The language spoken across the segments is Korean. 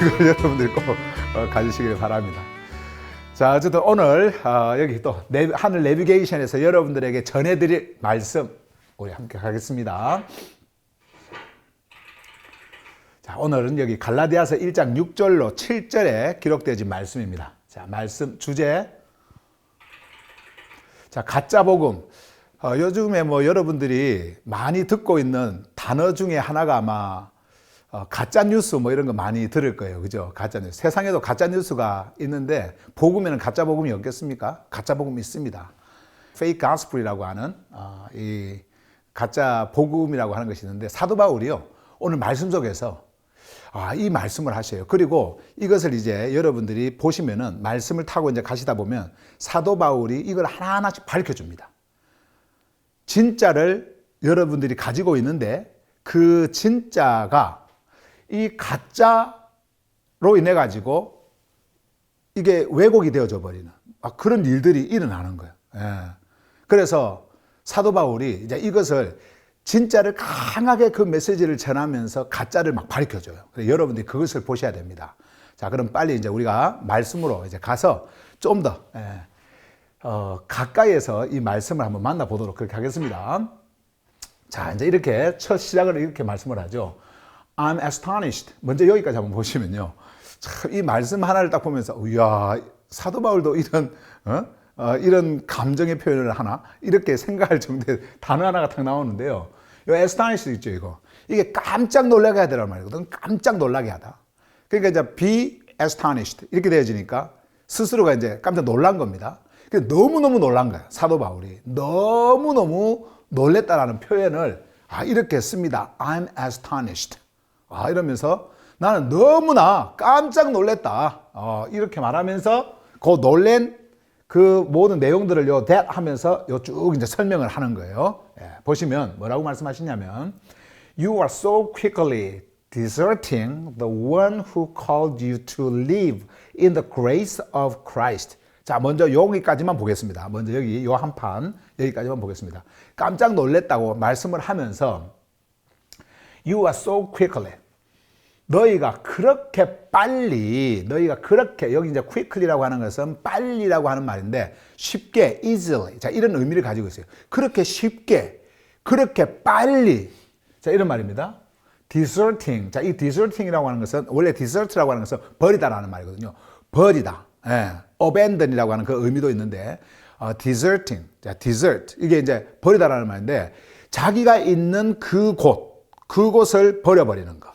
그걸 여러분들이 꼭 가지시길 바랍니다. 자, 어쨌든 오늘 여기 또 하늘 내비게이션에서 여러분들에게 전해드릴 말씀 우리 함께 하겠습니다. 자, 오늘은 여기 갈라디아서 1장 6절로 7절에 기록되어진 말씀입니다. 자, 말씀 주제. 자, 가짜 복음. 요즘에 뭐 여러분들이 많이 듣고 있는 단어 중에 하나가 아마 가짜 뉴스 뭐 이런 거 많이 들을 거예요. 그죠? 가짜 뉴스. 세상에도 가짜 뉴스가 있는데 복음에는 가짜 복음이 없겠습니까? 가짜 복음이 있습니다. 페이크 가스플이라고 하는 이 가짜 복음이라고 하는 것이 있는데 사도 바울이요. 오늘 말씀 속에서 이 말씀을 하셔요. 그리고 이것을 이제 여러분들이 보시면은 말씀을 타고 이제 가시다 보면 사도 바울이 이걸 하나하나씩 밝혀 줍니다. 진짜를 여러분들이 가지고 있는데 그 진짜가 이 가짜로 인해 가지고 이게 왜곡이 되어져 버리는 그런 일들이 일어나는 거예요. 예. 그래서 사도 바울이 이제 이것을 진짜를 강하게 그 메시지를 전하면서 가짜를 막 밝혀줘요. 그래서 여러분들이 그것을 보셔야 됩니다. 자, 그럼 빨리 이제 우리가 말씀으로 이제 가서 좀 더 가까이에서 이 말씀을 한번 만나보도록 그렇게 하겠습니다. 자, 이제 이렇게 첫 시작을 이렇게 말씀을 하죠. I'm astonished. 먼저 여기까지 한번 보시면요. 참, 이 말씀 하나를 딱 보면서, 이야, 사도 바울도 이런 감정의 표현을 하나? 이렇게 생각할 정도의 단어 하나가 딱 나오는데요. 이 astonished 있죠, 이거. 이게 깜짝 놀라게 해야 되란 말이거든. 깜짝 놀라게 하다. 그러니까 이제 be astonished. 이렇게 되어지니까 스스로가 이제 깜짝 놀란 겁니다. 너무너무 놀란 거야, 사도 바울이. 너무너무 놀랬다라는 표현을 이렇게 씁니다. I'm astonished. 이러면서 나는 너무나 깜짝 놀랬다. 이렇게 말하면서 그 놀란 그 모든 내용들을 that 하면서 쭉 이제 설명을 하는 거예요. 보시면 뭐라고 말씀하시냐면 You are so quickly deserting the one who called you to live in the grace of Christ. 자, 먼저 여기까지만 보겠습니다. 먼저 여기 요 한 판 여기까지만 보겠습니다. 깜짝 놀랬다고 말씀을 하면서 You are so quickly. 너희가 그렇게 빨리, 여기 이제 quickly라고 하는 것은 빨리라고 하는 말인데 쉽게, easily. 자, 이런 의미를 가지고 있어요. 그렇게 쉽게, 그렇게 빨리. 자, 이런 말입니다. deserting. 자, 이 deserting이라고 하는 것은 원래 desert라고 하는 것은 버리다라는 말이거든요. 버리다. abandon이라고 하는 그 의미도 있는데 deserting. 자, desert. 이게 이제 버리다라는 말인데 자기가 있는 그곳을 버려버리는 거.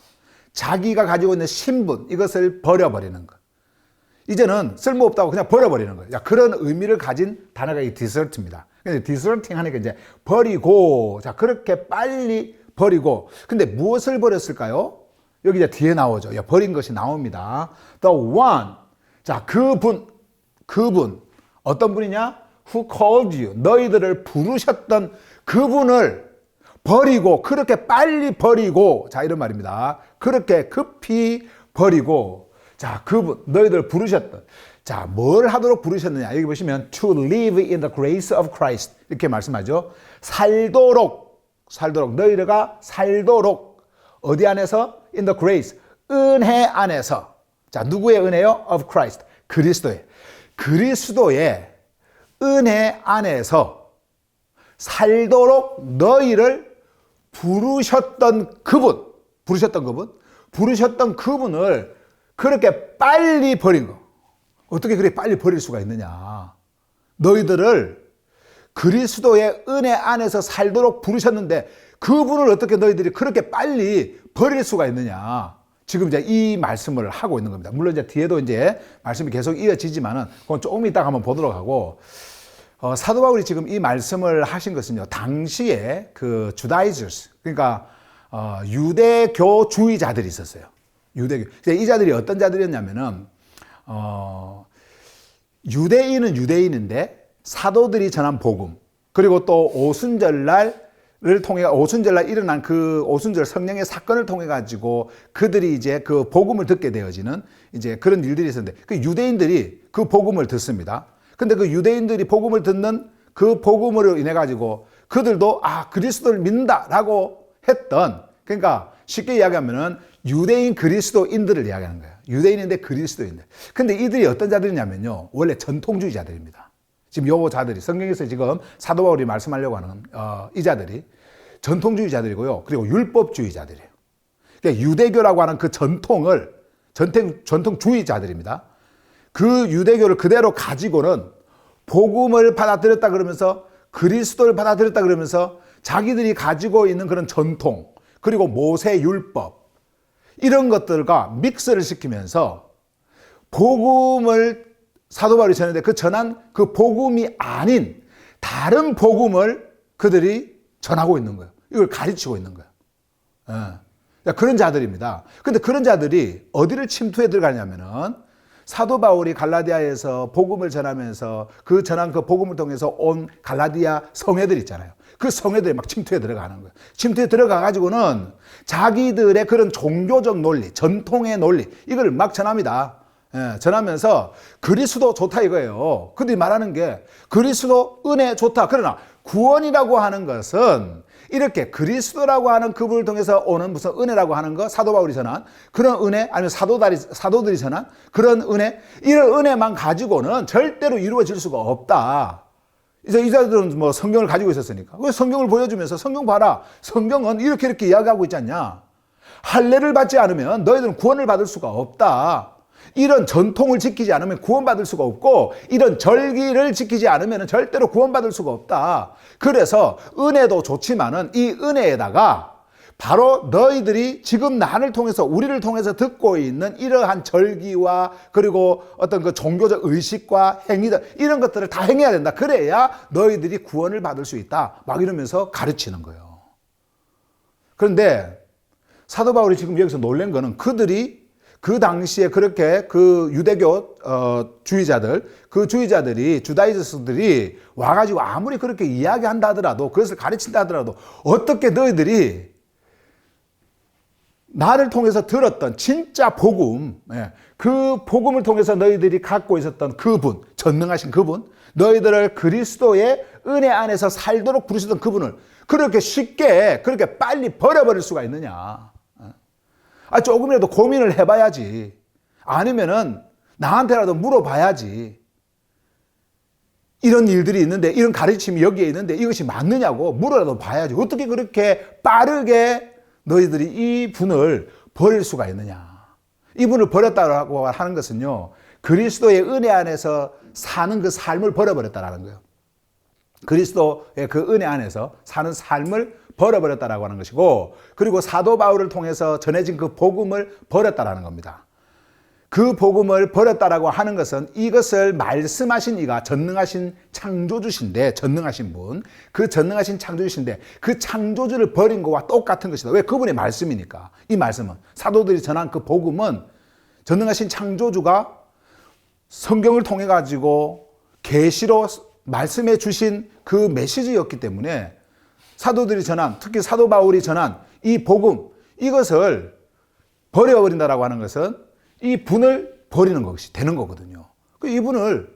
자기가 가지고 있는 신분, 이것을 버려버리는 것. 이제는 쓸모없다고 그냥 버려버리는 거예요. 그런 의미를 가진 단어가 이 desert입니다. 근데 deserting 하니까 이제 버리고, 자, 그렇게 빨리 버리고. 근데 무엇을 버렸을까요? 여기 이제 뒤에 나오죠. 버린 것이 나옵니다. The one. 자, 그분. 어떤 분이냐? Who called you. 너희들을 부르셨던 그분을 버리고, 그렇게 빨리 버리고, 자, 이런 말입니다. 그렇게 급히 버리고, 자, 그분, 너희들 부르셨던, 자, 뭘 하도록 부르셨느냐. 여기 보시면, to live in the grace of Christ. 이렇게 말씀하죠. 살도록, 너희가 살도록, 어디 안에서? in the grace. 은혜 안에서. 자, 누구의 은혜요? of Christ. 그리스도의 은혜 안에서 살도록 너희를 부르셨던 그분을 그렇게 빨리 버린 거. 어떻게 그렇게 빨리 버릴 수가 있느냐. 너희들을 그리스도의 은혜 안에서 살도록 부르셨는데 그분을 어떻게 너희들이 그렇게 빨리 버릴 수가 있느냐. 지금 이제 이 말씀을 하고 있는 겁니다. 물론 이제 뒤에도 이제 말씀이 계속 이어지지만은 그건 조금 이따가 한번 보도록 하고, 사도 바울이 지금 이 말씀을 하신 것은요, 당시에 그 주다이저스, 그러니까 유대교주의자들이 있었어요. 유대교. 이 자들이 어떤 자들이었냐면은 유대인은 유대인인데 사도들이 전한 복음, 그리고 또 오순절날 일어난 그 오순절 성령의 사건을 통해 가지고 그들이 이제 그 복음을 듣게 되어지는 이제 그런 일들이 있었는데, 그 유대인들이 그 복음을 듣습니다. 근데 그 유대인들이 복음을 듣는 그 복음으로 인해 가지고 그들도 그리스도를 믿는다라고 했던, 그러니까 쉽게 이야기하면은 유대인 그리스도인들을 이야기하는 거예요. 유대인인데 그리스도인들. 근데 이들이 어떤 자들이냐면요. 원래 전통주의자들입니다. 지금 요 자들이 성경에서 지금 사도 바울이 말씀하려고 하는 이 자들이 전통주의자들이고요. 그리고 율법주의자들이에요. 그러니까 유대교라고 하는 그 전통주의자들입니다. 그 유대교를 그대로 가지고는 복음을 받아들였다 그러면서 그리스도를 받아들였다 그러면서 자기들이 가지고 있는 그런 전통 그리고 모세 율법 이런 것들과 믹스를 시키면서 복음을 사도 바울이 전했는데 그 전한 그 복음이 아닌 다른 복음을 그들이 전하고 있는 거예요. 이걸 가르치고 있는 거예요. 그런 자들입니다. 근데 그런 자들이 어디를 침투해 들어가냐면은 사도 바울이 갈라디아에서 복음을 전하면서 그 전한 그 복음을 통해서 온 갈라디아 성회들 있잖아요. 그 성회들이 막 침투해 들어가는 거예요. 침투해 들어가 가지고는 자기들의 그런 종교적 논리, 전통의 논리 이걸 막 전합니다. 전하면서 그리스도 좋다 이거예요. 그들이 말하는 게 그리스도 은혜 좋다. 그러나 구원이라고 하는 것은 이렇게 그리스도라고 하는 그분을 통해서 오는 무슨 은혜라고 하는 거 사도 바울이 전한 그런 은혜 아니면 사도들이 전한 그런 은혜 이런 은혜만 가지고는 절대로 이루어질 수가 없다. 이제 이 자들은 뭐 성경을 가지고 있었으니까 그 성경을 보여주면서 성경 봐라. 성경은 이렇게 이야기하고 있지 않냐. 할례를 받지 않으면 너희들은 구원을 받을 수가 없다. 이런 전통을 지키지 않으면 구원받을 수가 없고 이런 절기를 지키지 않으면 절대로 구원받을 수가 없다. 그래서 은혜도 좋지만은 이 은혜에다가 바로 너희들이 지금 나를 통해서 우리를 통해서 듣고 있는 이러한 절기와 그리고 어떤 그 종교적 의식과 행위들 이런 것들을 다 행해야 된다. 그래야 너희들이 구원을 받을 수 있다. 막 이러면서 가르치는 거예요. 그런데 사도 바울이 지금 여기서 놀란 거는 그들이 그 당시에 그렇게 그 유대교 주의자들, 그 주의자들이 주다이스트들이 와가지고 아무리 그렇게 이야기한다 하더라도 그것을 가르친다 하더라도 어떻게 너희들이 나를 통해서 들었던 진짜 복음, 그 복음을 통해서 너희들이 갖고 있었던 그분, 전능하신 그분, 너희들을 그리스도의 은혜 안에서 살도록 부르시던 그분을 그렇게 쉽게 그렇게 빨리 버려버릴 수가 있느냐. 조금이라도 고민을 해봐야지. 아니면은 나한테라도 물어봐야지. 이런 일들이 있는데, 이런 가르침이 여기에 있는데 이것이 맞느냐고 물어라도 봐야지. 어떻게 그렇게 빠르게 너희들이 이 분을 버릴 수가 있느냐. 이분을 버렸다고 하는 것은요, 그리스도의 은혜 안에서 사는 그 삶을 버려버렸다라는 거예요. 그리스도의 그 은혜 안에서 사는 삶을 버려버렸다라고 하는 것이고, 그리고 사도 바울을 통해서 전해진 그 복음을 버렸다라는 겁니다. 그 복음을 버렸다라고 하는 것은 이것을 말씀하신 이가 전능하신 창조주신데, 전능하신 분, 그 전능하신 창조주신데 그 창조주를 버린 것과 똑같은 것이다. 왜? 그분의 말씀이니까. 이 말씀은, 사도들이 전한 그 복음은 전능하신 창조주가 성경을 통해 가지고 계시로 말씀해 주신 그 메시지였기 때문에 사도들이 전한, 특히 사도 바울이 전한 이 복음, 이것을 버려버린다라고 하는 것은 이 분을 버리는 것이 되는 거거든요. 이분을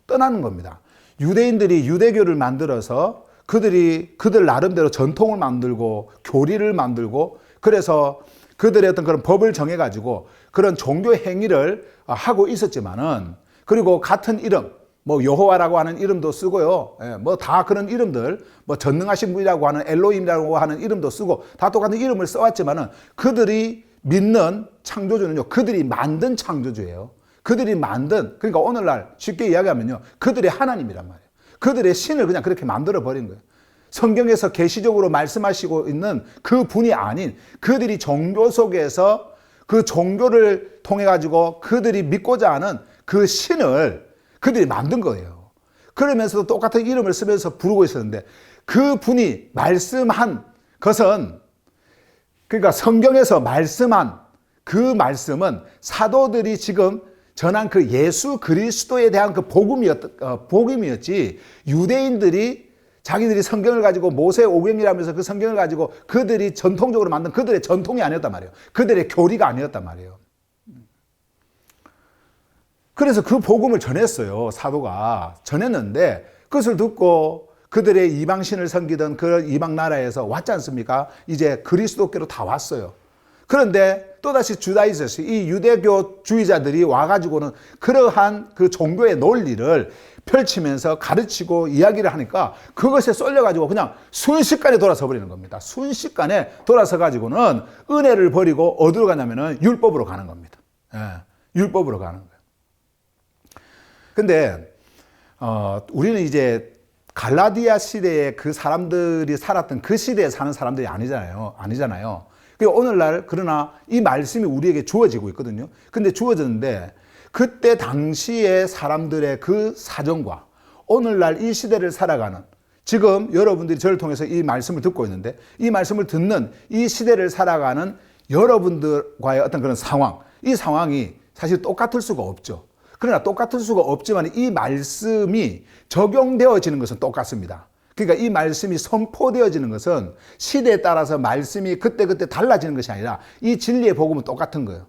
떠나는 겁니다. 유대인들이 유대교를 만들어서 그들 나름대로 전통을 만들고 교리를 만들고 그래서 그들의 어떤 그런 법을 정해가지고 그런 종교 행위를 하고 있었지만은, 그리고 같은 이름, 뭐 여호와라고 하는 이름도 쓰고요. 뭐 다 그런 이름들, 뭐 전능하신 분이라고 하는 엘로힘이라고 하는 이름도 쓰고 다 똑같은 이름을 써왔지만은 그들이 믿는 창조주는요, 그들이 만든 창조주예요. 그들이 만든, 그러니까 오늘날 쉽게 이야기하면요, 그들의 하나님이란 말이에요. 그들의 신을 그냥 그렇게 만들어 버린 거예요. 성경에서 계시적으로 말씀하시고 있는 그 분이 아닌 그들이 종교 속에서 그 종교를 통해 가지고 그들이 믿고자 하는 그 신을 그들이 만든 거예요. 그러면서도 똑같은 이름을 쓰면서 부르고 있었는데, 그 분이 말씀한 것은, 그러니까 성경에서 말씀한 그 말씀은 사도들이 지금 전한 그 예수 그리스도에 대한 그 복음이었지, 유대인들이 자기들이 성경을 가지고 모세 오경이라면서 그 성경을 가지고 그들이 전통적으로 만든 그들의 전통이 아니었단 말이에요. 그들의 교리가 아니었단 말이에요. 그래서 그 복음을 전했어요. 사도가 전했는데, 그것을 듣고 그들의 이방신을 섬기던 그 이방 나라에서 왔지 않습니까? 이제 그리스도께로 다 왔어요. 그런데 또다시 주다이스트, 이 유대교주의자들이 와가지고는 그러한 그 종교의 논리를 펼치면서 가르치고 이야기를 하니까 그것에 쏠려가지고 그냥 순식간에 돌아서 버리는 겁니다. 순식간에 돌아서 가지고는 은혜를 버리고 어디로 가냐면은 율법으로 가는 겁니다. 예, 율법으로 가는 거예요. 근데 우리는 이제 갈라디아 시대에 그 사람들이 살았던 그 시대에 사는 사람들이 아니잖아요. 오늘날 그러나 이 말씀이 우리에게 주어지고 있거든요. 근데 주어졌는데 그때 당시의 사람들의 그 사정과 오늘날 이 시대를 살아가는 지금 여러분들이 저를 통해서 이 말씀을 듣고 있는데 이 말씀을 듣는 이 시대를 살아가는 여러분들과의 어떤 그런 상황, 이 상황이 사실 똑같을 수가 없죠. 그러나 똑같을 수가 없지만 이 말씀이 적용되어지는 것은 똑같습니다. 그러니까 이 말씀이 선포되어지는 것은 시대에 따라서 말씀이 그때그때 달라지는 것이 아니라 이 진리의 복음은 똑같은 거예요.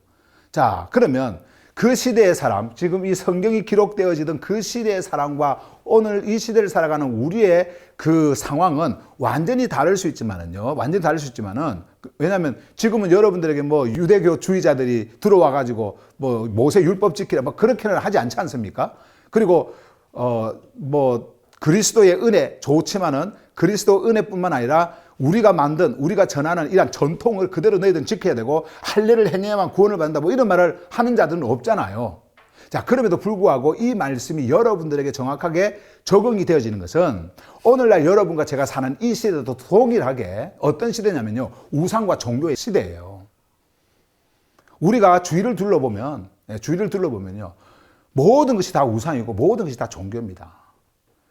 자, 그러면 그 시대의 사람, 지금 이 성경이 기록되어지던 그 시대의 사람과 오늘 이 시대를 살아가는 우리의 그 상황은 완전히 다를 수 있지만은요. 완전히 다를 수 있지만은 왜냐하면 지금은 여러분들에게 뭐 유대교주의자들이 들어와가지고 뭐 모세 율법 지키라 뭐 그렇게는 하지 않지 않습니까? 그리고 뭐 그리스도의 은혜 좋지만은 그리스도 은혜뿐만 아니라 우리가 만든 우리가 전하는 이런 전통을 그대로 너희들은 지켜야 되고 할례를 행해야만 구원을 받는다 뭐 이런 말을 하는 자들은 없잖아요. 자, 그럼에도 불구하고 이 말씀이 여러분들에게 정확하게 적응이 되어지는 것은 오늘날 여러분과 제가 사는 이 시대도 동일하게 어떤 시대냐면요. 우상과 종교의 시대예요. 우리가 주위를 둘러보면요. 모든 것이 다 우상이고 모든 것이 다 종교입니다.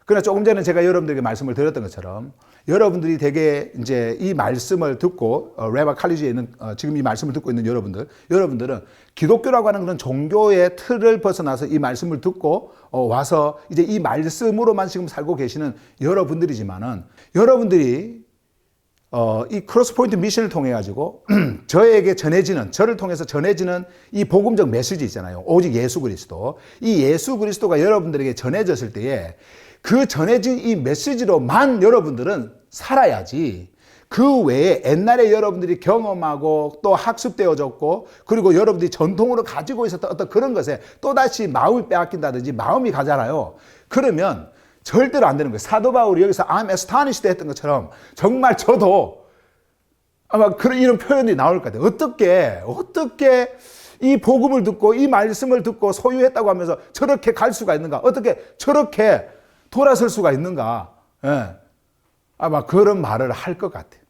그러나 조금 전에 제가 여러분들에게 말씀을 드렸던 것처럼 여러분들이 되게 이제 이 말씀을 듣고 레바 칼리지에 있는 지금 이 말씀을 듣고 있는 여러분들은 기독교라고 하는 그런 종교의 틀을 벗어나서 이 말씀을 듣고 와서 이제 이 말씀으로만 지금 살고 계시는 여러분들이지만은 여러분들이 이 크로스포인트 미션을 통해 가지고 저를 통해서 전해지는 이 복음적 메시지 있잖아요. 오직 예수 그리스도. 이 예수 그리스도가 여러분들에게 전해졌을 때에 그 전해진 이 메시지로만 여러분들은 살아야지 그 외에 옛날에 여러분들이 경험하고 또 학습되어졌고 그리고 여러분들이 전통으로 가지고 있었던 어떤 그런 것에 또다시 마음을 빼앗긴다든지 마음이 가잖아요. 그러면 절대로 안 되는 거예요. 사도 바울이 여기서 I'm astonished 했던 것처럼 정말 저도 아마 이런 표현이 나올 것 같아요. 어떻게 이 복음을 듣고 이 말씀을 듣고 소유했다고 하면서 저렇게 갈 수가 있는가? 어떻게 저렇게 돌아설 수가 있는가? 예. 아마 그런 말을 할 것 같아요.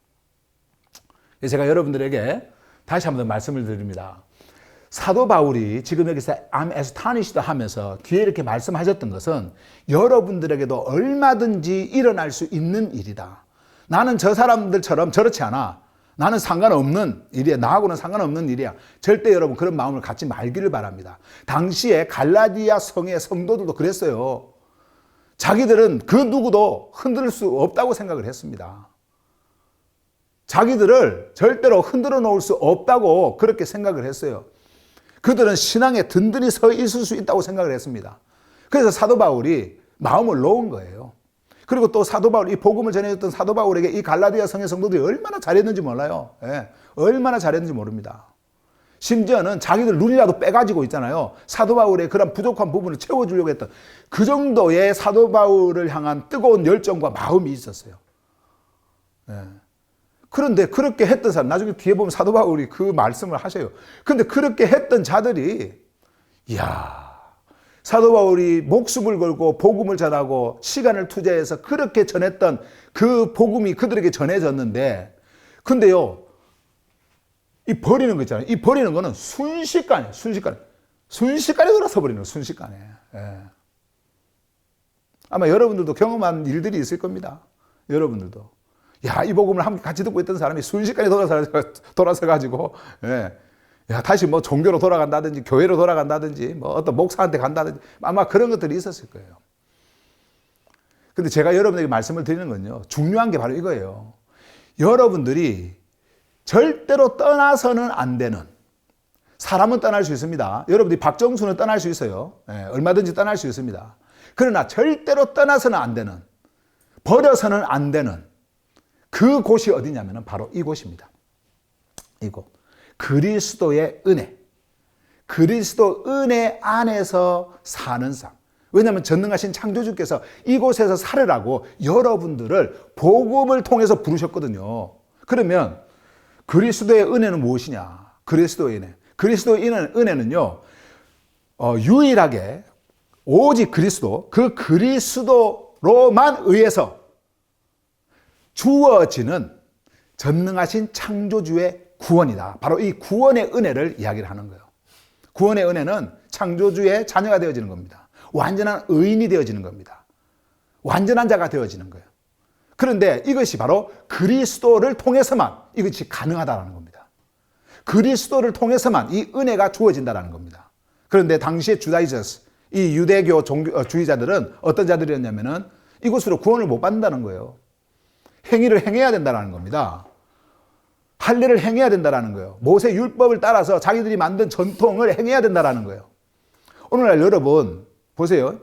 제가 여러분들에게 다시 한번 말씀을 드립니다. 사도 바울이 지금 여기서 I'm astonished 하면서 뒤에 이렇게 말씀하셨던 것은 여러분들에게도 얼마든지 일어날 수 있는 일이다. 나는 저 사람들처럼 저렇지 않아. 나는 상관없는 일이야. 나하고는 상관없는 일이야. 절대 여러분 그런 마음을 갖지 말기를 바랍니다. 당시에 갈라디아 성의 성도들도 그랬어요. 자기들은 그 누구도 흔들 수 없다고 생각을 했습니다. 자기들을 절대로 흔들어 놓을 수 없다고 그렇게 생각을 했어요. 그들은 신앙에 든든히 서 있을 수 있다고 생각을 했습니다. 그래서 사도 바울이 마음을 놓은 거예요. 그리고 또 사도 바울, 이 복음을 전해줬던 사도 바울에게 이 갈라디아 성의 성도들이 얼마나 잘했는지 몰라요. 예, 얼마나 잘했는지 모릅니다. 심지어는 자기들 눈이라도 빼가지고 있잖아요. 사도 바울의 그런 부족한 부분을 채워주려고 했던 그 정도의 사도 바울을 향한 뜨거운 열정과 마음이 있었어요. 예. 그런데 그렇게 했던 사람, 나중에 뒤에 보면 사도 바울이 그 말씀을 하셔요. 그런데 그렇게 했던 자들이, 사도 바울이 목숨을 걸고 복음을 전하고 시간을 투자해서 그렇게 전했던 그 복음이 그들에게 전해졌는데, 근데요, 이 버리는 거 있잖아요. 이 버리는 거는 순식간에 돌아서 버리는 거예요. 순식간에. 예. 아마 여러분들도 경험한 일들이 있을 겁니다. 여러분들도. 이 복음을 함께 같이 듣고 있던 사람이 순식간에 돌아서 가지고, 예. 다시 뭐 종교로 돌아간다든지, 교회로 돌아간다든지, 뭐 어떤 목사한테 간다든지, 아마 그런 것들이 있었을 거예요. 근데 제가 여러분에게 말씀을 드리는 건요, 중요한 게 바로 이거예요. 여러분들이 절대로 떠나서는 안 되는, 사람은 떠날 수 있습니다. 여러분들이 박정수는 떠날 수 있어요. 예, 얼마든지 떠날 수 있습니다. 그러나 절대로 떠나서는 안 되는, 버려서는 안 되는 그 곳이 어디냐면 바로 이곳입니다. 이곳. 그리스도의 은혜, 그리스도 은혜 안에서 사는 삶. 왜냐하면 전능하신 창조주께서 이곳에서 살으라고 여러분들을 복음을 통해서 부르셨거든요. 그러면 그리스도의 은혜는 무엇이냐? 그리스도의 은혜. 그리스도의 은혜는요, 유일하게 오직 그리스도, 그 그리스도로만 의해서 주어지는 전능하신 창조주의 구원이다. 바로 이 구원의 은혜를 이야기를 하는 거예요. 구원의 은혜는 창조주의 자녀가 되어지는 겁니다. 완전한 의인이 되어지는 겁니다. 완전한 자가 되어지는 거예요. 그런데 이것이 바로 그리스도를 통해서만 이것이 가능하다는 겁니다. 그리스도를 통해서만 이 은혜가 주어진다는 겁니다. 그런데 당시의 주다이저스, 이 유대교 주의자들은 어떤 자들이었냐면은 이것으로 구원을 못 받는다는 거예요. 행위를 행해야 된다는 겁니다. 할례를 행해야 된다는 거예요. 모세 율법을 따라서 자기들이 만든 전통을 행해야 된다는 거예요. 오늘날 여러분 보세요.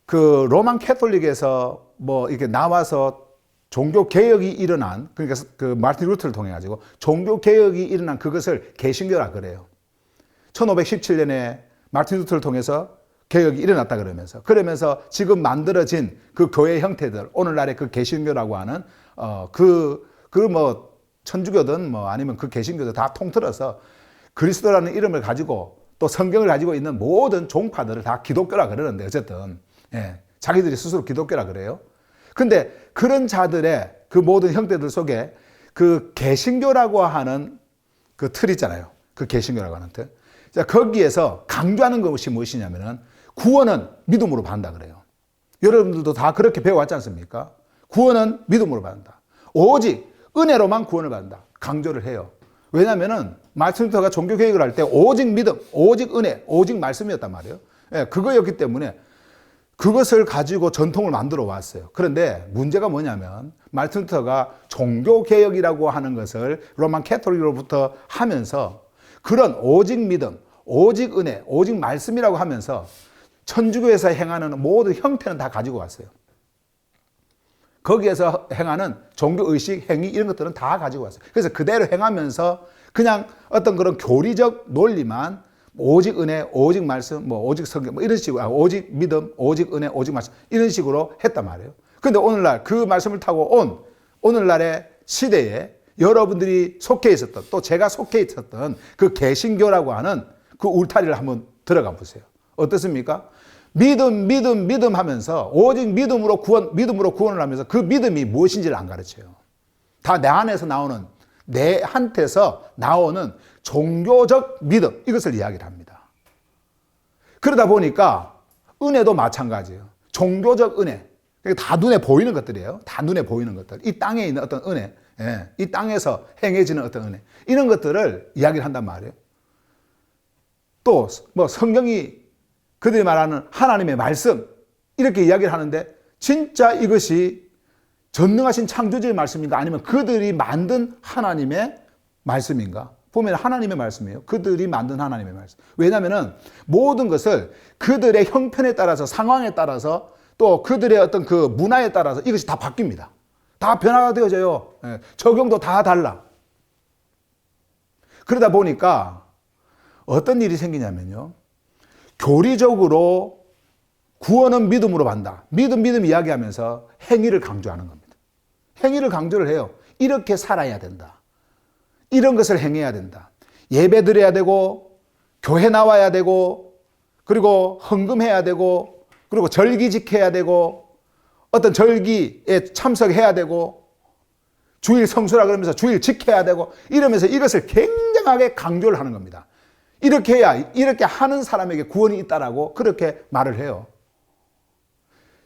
그 로만 캐톨릭에서 뭐 이렇게 나와서 종교 개혁이 일어난, 그러니까 그 마틴 루터를 통해 가지고 종교 개혁이 일어난 그것을 개신교라 그래요. 1517년에 마틴 루터를 통해서 개혁이 일어났다 그러면서 지금 만들어진 그 교회 형태들, 오늘날의 그 개신교라고 하는 뭐 천주교든 뭐 아니면 그 개신교도 다 통틀어서 그리스도라는 이름을 가지고 또 성경을 가지고 있는 모든 종파들을 다 기독교라 그러는데, 어쨌든 자기들이 스스로 기독교라 그래요. 근데 그런 자들의 그 모든 형태들 속에 그 개신교라고 하는 그 틀 있잖아요. 그 개신교라고 하는 틀. 자, 거기에서 강조하는 것이 무엇이냐면은 구원은 믿음으로 받는다 그래요. 여러분들도 다 그렇게 배워왔지 않습니까? 구원은 믿음으로 받는다. 오직 은혜로만 구원을 받는다. 강조를 해요. 왜냐하면은 마틴 루터가 종교 개혁을 할 때 오직 믿음, 오직 은혜, 오직 말씀이었단 말이에요. 그거였기 때문에 그것을 가지고 전통을 만들어 왔어요. 그런데 문제가 뭐냐면 마틴 루터가 종교 개혁이라고 하는 것을 로만 캐톨릭으로부터 하면서 그런 오직 믿음, 오직 은혜, 오직 말씀이라고 하면서 천주교에서 행하는 모든 형태는 다 가지고 왔어요. 거기에서 행하는 종교의식, 행위 이런 것들은 다 가지고 왔어요. 그래서 그대로 행하면서 그냥 어떤 그런 교리적 논리만 오직 은혜, 오직 말씀, 뭐 오직 성경, 뭐 이런 식으로, 오직 믿음, 오직 은혜, 오직 말씀 이런 식으로 했단 말이에요. 그런데 오늘날 그 말씀을 타고 온 오늘날의 시대에 여러분들이 속해 있었던, 또 제가 속해 있었던 그 개신교라고 하는 그 울타리를 한번 들어가 보세요. 어떻습니까? 믿음 하면서 오직 믿음으로 구원을 하면서 그 믿음이 무엇인지를 안 가르쳐요. 다 내 안에서 나오는, 내한테서 나오는 종교적 믿음, 이것을 이야기를 합니다. 그러다 보니까 은혜도 마찬가지예요. 종교적 은혜, 다 눈에 보이는 것들이에요. 다 눈에 보이는 것들. 이 땅에 있는 어떤 은혜, 이 땅에서 행해지는 어떤 은혜, 이런 것들을 이야기를 한단 말이에요. 또 뭐 성경이 그들이 말하는 하나님의 말씀, 이렇게 이야기를 하는데 진짜 이것이 전능하신 창조주의 말씀인가 아니면 그들이 만든 하나님의 말씀인가? 보면 하나님의 말씀이에요. 그들이 만든 하나님의 말씀. 왜냐하면 모든 것을 그들의 형편에 따라서, 상황에 따라서, 또 그들의 어떤 그 문화에 따라서 이것이 다 바뀝니다. 다 변화가 되어져요. 적용도 다 달라. 그러다 보니까 어떤 일이 생기냐면요, 교리적으로 구원은 믿음으로 받는다. 믿음 이야기하면서 행위를 강조하는 겁니다. 행위를 강조를 해요. 이렇게 살아야 된다. 이런 것을 행해야 된다. 예배 드려야 되고, 교회 나와야 되고, 그리고 헌금해야 되고, 그리고 절기 지켜야 되고, 어떤 절기에 참석해야 되고, 주일 성수라 그러면서 주일 지켜야 되고, 이러면서 이것을 굉장하게 강조를 하는 겁니다. 이렇게 해야, 이렇게 하는 사람에게 구원이 있다라고 그렇게 말을 해요.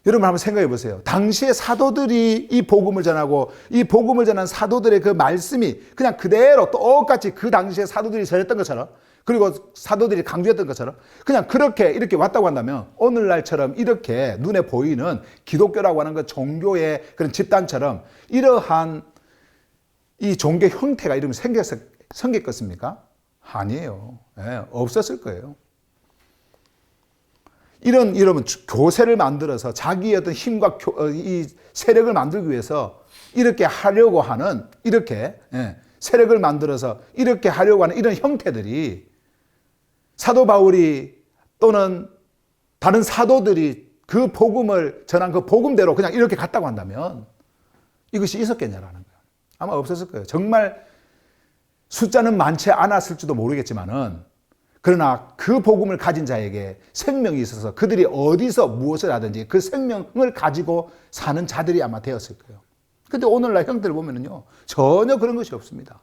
여러분 한번 생각해 보세요. 당시에 사도들이 이 복음을 전하고 이 복음을 전한 사도들의 그 말씀이 그냥 그대로 똑같이 그 당시에 사도들이 전했던 것처럼, 그리고 사도들이 강조했던 것처럼 그냥 그렇게 이렇게 왔다고 한다면 오늘날처럼 이렇게 눈에 보이는 기독교라고 하는 그 종교의 그런 집단처럼 이러한 이 종교 형태가 이러면 생겼겠습니까? 아니에요. 없었을 거예요. 이런 교세를 만들어서 자기의 어떤 힘과 이 세력을 만들기 위해서 이렇게 하려고 하는, 이렇게 세력을 만들어서 이렇게 하려고 하는 이런 형태들이 사도 바울이 또는 다른 사도들이 그 복음을 전한 그 복음대로 그냥 이렇게 갔다고 한다면 이것이 있었겠냐라는 거예요. 아마 없었을 거예요. 정말 숫자는 많지 않았을지도 모르겠지만은 그러나 그 복음을 가진 자에게 생명이 있어서 그들이 어디서 무엇을 하든지 그 생명을 가지고 사는 자들이 아마 되었을 거예요. 근데 오늘날 형태를 보면은요, 전혀 그런 것이 없습니다.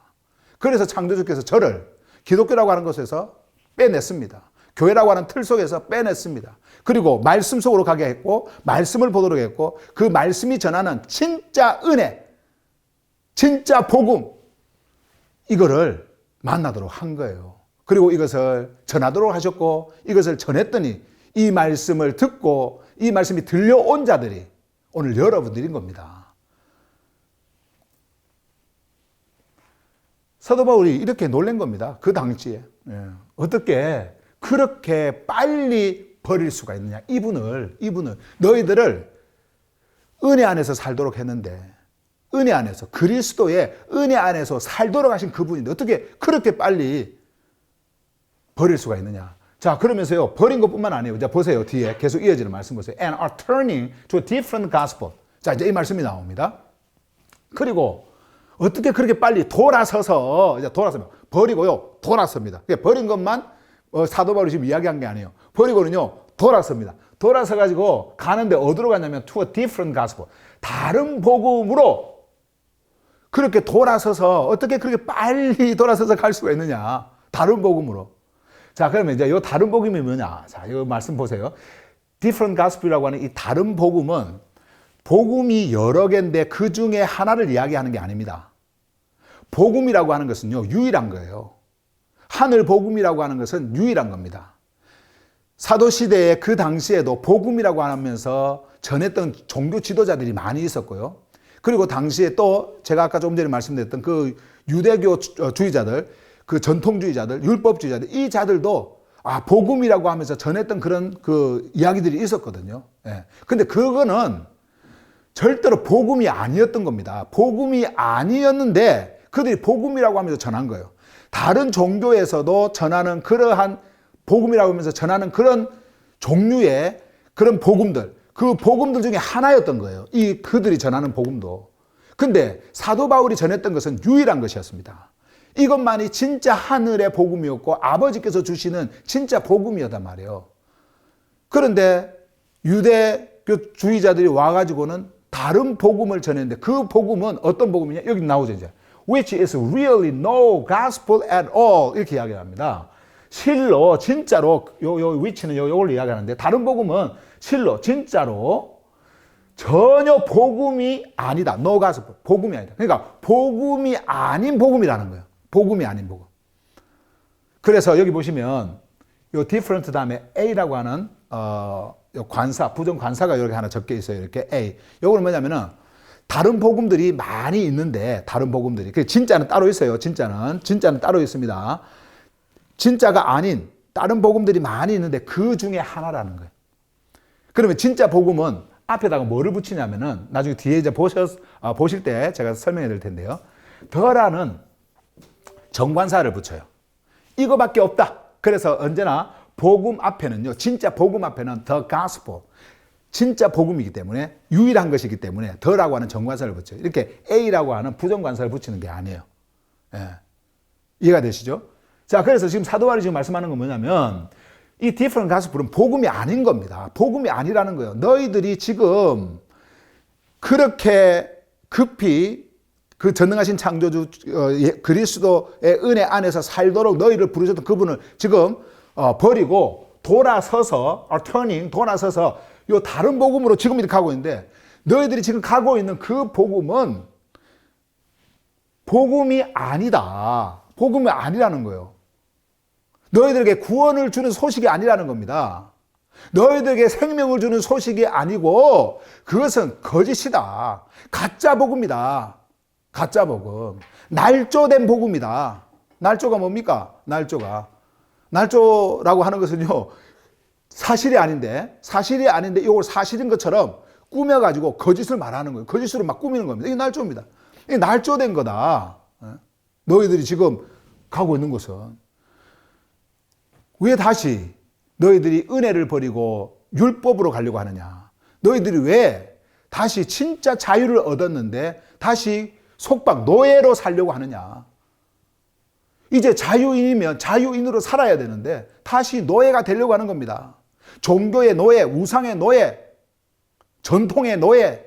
그래서 창조주께서 저를 기독교라고 하는 것에서 빼냈습니다. 교회라고 하는 틀 속에서 빼냈습니다. 그리고 말씀 속으로 가게 했고, 말씀을 보도록 했고, 그 말씀이 전하는 진짜 은혜, 진짜 복음, 이거를 만나도록 한 거예요. 그리고 이것을 전하도록 하셨고, 이것을 전했더니 이 말씀을 듣고 이 말씀이 들려온 자들이 오늘 여러분들인 겁니다. 사도 바울이 이렇게 놀란 겁니다. 그 당시에. 어떻게 그렇게 빨리 버릴 수가 있느냐. 이분을 너희들을 은혜 안에서 살도록 했는데, 은혜 안에서, 그리스도의 은혜 안에서 살도록 하신 그분인데 어떻게 그렇게 빨리 버릴 수가 있느냐. 자, 그러면서요, 버린 것뿐만 아니에요. 자, 보세요. 뒤에 계속 이어지는 말씀 보세요. And are turning to a different gospel. 자, 이제 이 말씀이 나옵니다. 그리고 어떻게 그렇게 빨리 돌아서서, 이제 돌아서면, 버리고요, 돌아섭니다. 버린 것만 사도 바울이 지금 이야기한 게 아니에요. 버리고는요, 돌아섭니다. 돌아서 가지고 가는데 어디로 가냐면 to a different gospel. 다른 복음으로 그렇게 돌아서서 어떻게 그렇게 빨리 돌아서서 갈 수가 있느냐. 다른 복음으로. 자, 그러면 이제 이 다른 복음이 뭐냐. 자, 이 말씀 보세요. different gospel이라고 하는 이 다른 복음은 복음이 여러 개인데 그 중에 하나를 이야기하는 게 아닙니다. 복음이라고 하는 것은요, 유일한 거예요. 하늘 복음이라고 하는 것은 유일한 겁니다. 사도시대의 그 당시에도 복음이라고 하면서 전했던 종교 지도자들이 많이 있었고요. 그리고 당시에 또 제가 아까 조금 전에 말씀드렸던 그 유대교 주의자들, 그 전통주의자들, 율법주의자들, 이 자들도 복음이라고 하면서 전했던 그런 그 이야기들이 있었거든요. 예. 근데 그거는 절대로 복음이 아니었던 겁니다. 복음이 아니었는데 그들이 복음이라고 하면서 전한 거예요. 다른 종교에서도 전하는 그러한 복음이라고 하면서 전하는 그런 종류의 그런 복음들, 그 복음들 중에 하나였던 거예요. 이 그들이 전하는 복음도. 근데 사도 바울이 전했던 것은 유일한 것이었습니다. 이것만이 진짜 하늘의 복음이었고 아버지께서 주시는 진짜 복음이었단 말이에요. 그런데 유대교 주의자들이 와가지고는 다른 복음을 전했는데 그 복음은 어떤 복음이냐? 여기 나오죠, 이제. Which is really no gospel at all. 이렇게 이야기합니다. 실로, 진짜로, which는 요걸 이야기하는데, 다른 복음은 실로, 진짜로, 전혀 복음이 아니다. No gospel. 복음이 아니다. 그러니까, 복음이 아닌 복음이라는 거예요. 복음이 아닌 복음. 그래서 여기 보시면, 요 different 다음에 A라고 하는, 관사, 부정 관사가 여기 하나 적혀 있어요. 이렇게 A. 요거는 뭐냐면은, 다른 복음들이 많이 있는데, 다른 복음들이. 진짜는 따로 있어요. 진짜는 따로 있습니다. 진짜가 아닌 다른 복음들이 많이 있는데 그 중에 하나라는 거예요. 그러면 진짜 복음은 앞에다가 뭐를 붙이냐면은 나중에 뒤에 이제 보실 때 제가 설명해 드릴 텐데요. 더라는 정관사를 붙여요. 이거밖에 없다. 그래서 언제나 복음 앞에는요, 진짜 복음 앞에는 the gospel. 진짜 복음이기 때문에 유일한 것이기 때문에 더라고 하는 정관사를 붙여요. 이렇게 A라고 하는 부정관사를 붙이는 게 아니에요. 예. 이해가 되시죠? 자, 그래서 지금 사도 바울이 지금 말씀하는 건 뭐냐면 이 different gospel은 복음이 아닌 겁니다. 복음이 아니라는 거예요. 너희들이 지금 그렇게 급히 그 전능하신 창조주 그리스도의 은혜 안에서 살도록 너희를 부르셨던 그분을 지금 버리고 돌아서서 turning, 돌아서서 요 다른 복음으로 지금 이렇게 가고 있는데 너희들이 지금 가고 있는 그 복음은 복음이 아니다. 복음이 아니라는 거예요. 너희들에게 구원을 주는 소식이 아니라는 겁니다. 너희들에게 생명을 주는 소식이 아니고 그것은 거짓이다. 가짜 복음이다. 가짜 복음. 날조된 복음이다. 날조가 뭡니까? 날조라고 하는 것은요, 사실이 아닌데 이걸 사실인 것처럼 꾸며가지고 거짓을 말하는 거예요. 거짓으로 막 꾸미는 겁니다. 이게 날조입니다. 이게 날조된 거다. 너희들이 지금 가고 있는 곳은. 왜 다시 너희들이 은혜를 버리고 율법으로 가려고 하느냐? 너희들이 왜 다시 진짜 자유를 얻었는데 다시 속박, 노예로 살려고 하느냐? 이제 자유인이면 자유인으로 살아야 되는데 다시 노예가 되려고 하는 겁니다. 종교의 노예, 우상의 노예, 전통의 노예,